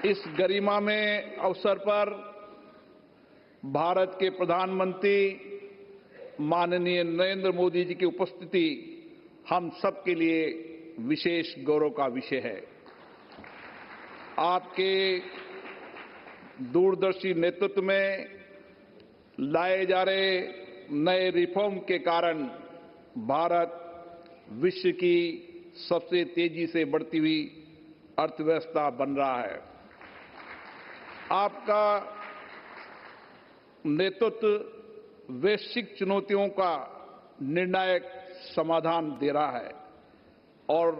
इस गरिमामय अवसर पर भारत के प्रधानमंत्री माननीय नरेंद्र मोदी जी की उपस्थिति हम सब के लिए विशेष गौरव का विषय है। आपके दूरदर्शी नेतृत्व में लाए जा रहे नए रिफॉर्म के कारण भारत विश्व की सबसे तेजी से बढ़ती हुई अर्थव्यवस्था बन रहा है। आपका नेतृत्व वैश्विक चुनौतियों का निर्णायक समाधान दे रहा है और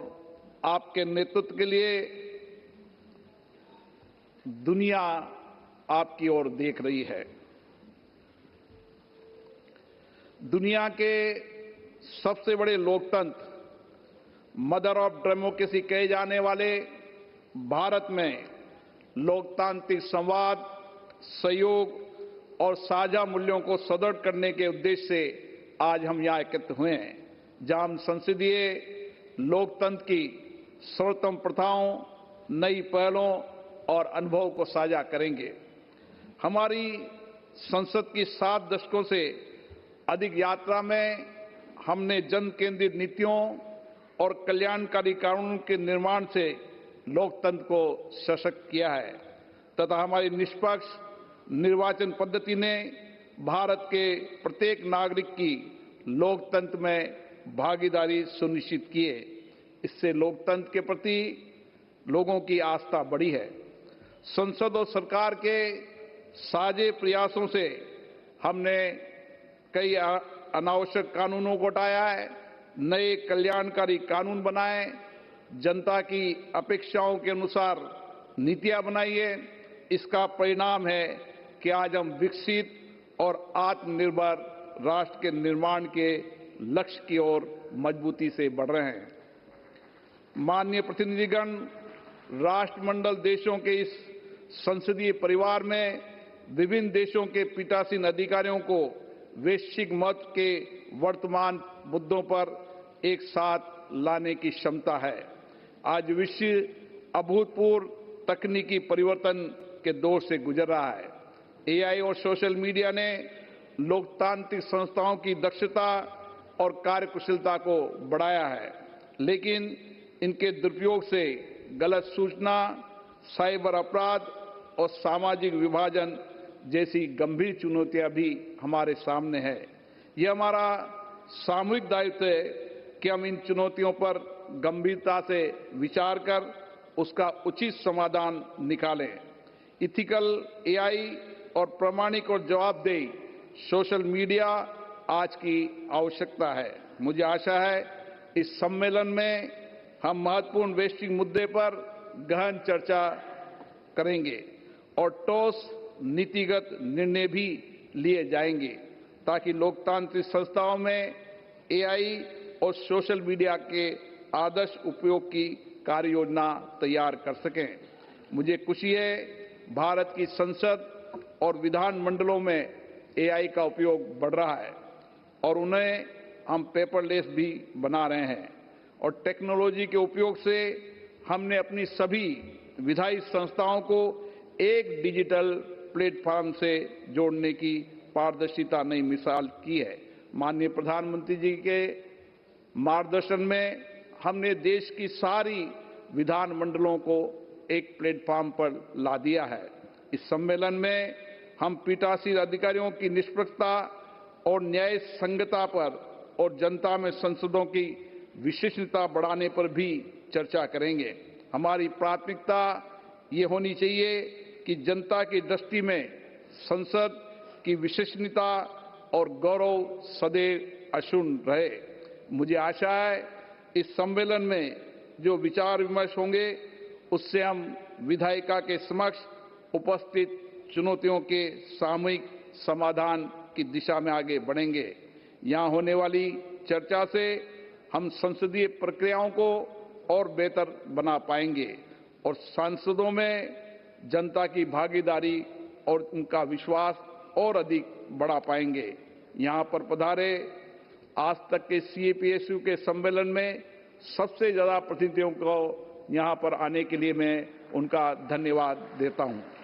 आपके नेतृत्व के लिए दुनिया आपकी ओर देख रही है। दुनिया के सबसे बड़े लोकतंत्र, मदर ऑफ डेमोक्रेसी कहे जाने वाले भारत में लोकतांत्रिक संवाद, सहयोग और साझा मूल्यों को सुदृढ़ करने के उद्देश्य से आज हम यहाँ एकत्र हुए हैं, जहाँ हम संसदीय लोकतंत्र की सर्वोत्तम प्रथाओं, नई पहलों और अनुभव को साझा करेंगे। हमारी संसद की 7 दशकों से अधिक यात्रा में हमने जन केंद्रित नीतियों और कल्याणकारी कानूनों के निर्माण से लोकतंत्र को सशक्त किया है तथा हमारी निष्पक्ष निर्वाचन पद्धति ने भारत के प्रत्येक नागरिक की लोकतंत्र में भागीदारी सुनिश्चित की है। इससे लोकतंत्र के प्रति लोगों की आस्था बढ़ी है। संसद और सरकार के साझे प्रयासों से हमने कई अनावश्यक कानूनों को हटाया है, नए कल्याणकारी कानून बनाए, जनता की अपेक्षाओं के अनुसार नीतियां बनाई है। इसका परिणाम है कि आज हम विकसित और आत्मनिर्भर राष्ट्र के निर्माण के लक्ष्य की ओर मजबूती से बढ़ रहे हैं। माननीय प्रतिनिधिगण, राष्ट्रमंडल देशों के इस संसदीय परिवार में विभिन्न देशों के पीठासीन अधिकारियों को वैश्विक महत्व के वर्तमान मुद्दों पर एक साथ लाने की क्षमता है। आज विश्व अभूतपूर्व तकनीकी परिवर्तन के दौर से गुजर रहा है। एआई और सोशल मीडिया ने लोकतांत्रिक संस्थाओं की दक्षता और कार्यकुशलता को बढ़ाया है, लेकिन इनके दुरुपयोग से गलत सूचना, साइबर अपराध और सामाजिक विभाजन जैसी गंभीर चुनौतियां भी हमारे सामने है। यह हमारा सामूहिक दायित्व है कि हम इन चुनौतियों पर गंभीरता से विचार कर उसका उचित समाधान निकालें। इथिकल एआई और प्रामाणिक और जवाबदेही सोशल मीडिया आज की आवश्यकता है। मुझे आशा है इस सम्मेलन में हम महत्वपूर्ण वैश्विक मुद्दे पर गहन चर्चा करेंगे और ठोस नीतिगत निर्णय भी लिए जाएंगे ताकि लोकतांत्रिक संस्थाओं में एआई और सोशल मीडिया के आदर्श उपयोग की कार्य योजना तैयार कर सकें। मुझे खुशी है भारत की संसद और विधान मंडलों में एआई का उपयोग बढ़ रहा है और उन्हें हम पेपरलेस भी बना रहे हैं और टेक्नोलॉजी के उपयोग से हमने अपनी सभी विधायी संस्थाओं को एक डिजिटल प्लेटफॉर्म से जोड़ने की पारदर्शिता नई मिसाल की है। माननीय प्रधानमंत्री जी के मार्गदर्शन में हमने देश की सारी विधान मंडलों को एक प्लेटफॉर्म पर ला दिया है। इस सम्मेलन में हम पीठासीन अधिकारियों की निष्पक्षता और न्याय संगतता पर और जनता में संसदों की विश्वसनीयता बढ़ाने पर भी चर्चा करेंगे। हमारी प्राथमिकता ये होनी चाहिए कि जनता की दृष्टि में संसद की विश्वसनीयता और गौरव सदैव अक्षुण्ण रहे। मुझे आशा है इस सम्मेलन में जो विचार विमर्श होंगे उससे हम विधायिका के समक्ष उपस्थित चुनौतियों के सामूहिक समाधान की दिशा में आगे बढ़ेंगे। यहाँ होने वाली चर्चा से हम संसदीय प्रक्रियाओं को और बेहतर बना पाएंगे और सांसदों में जनता की भागीदारी और उनका विश्वास और अधिक बढ़ा पाएंगे। यहाँ पर पधारे आज तक के सीएपीएसयू के सम्मेलन में सबसे ज्यादा प्रतिनिधियों को यहां पर आने के लिए मैं उनका धन्यवाद देता हूं।